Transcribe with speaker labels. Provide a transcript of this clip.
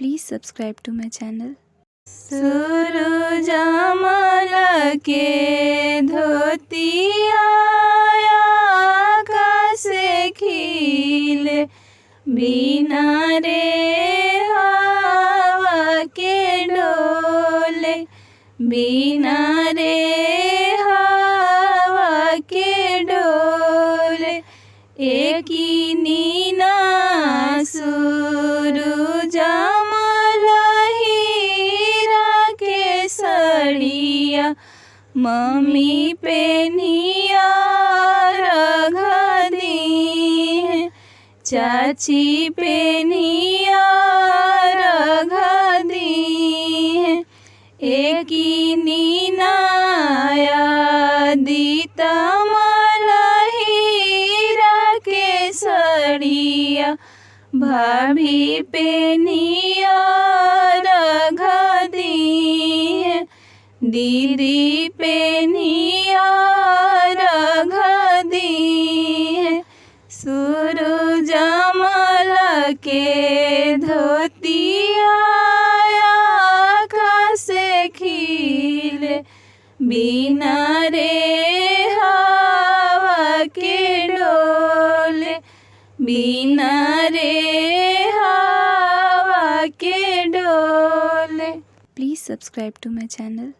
Speaker 1: Please subscribe to my channel.
Speaker 2: सूरज मल के धोतिया आकाश खिले बिना रे हवा के डोले बिना रे हवा के डोले एक नीना सूरज मल हीरा के सड़िया मम्मी पेनिया रख दी है चाची पेनिया रख दी है एक नीनाया दीता मल हीरा के सड़िया भाभी पेनिया रख दी है दीदी पेनिया रख दी है सूरज मल के धोतिया आकाश खिले बिना रे हवा के डोले बिना रे हवा के डोले।
Speaker 1: Please subscribe to my channel.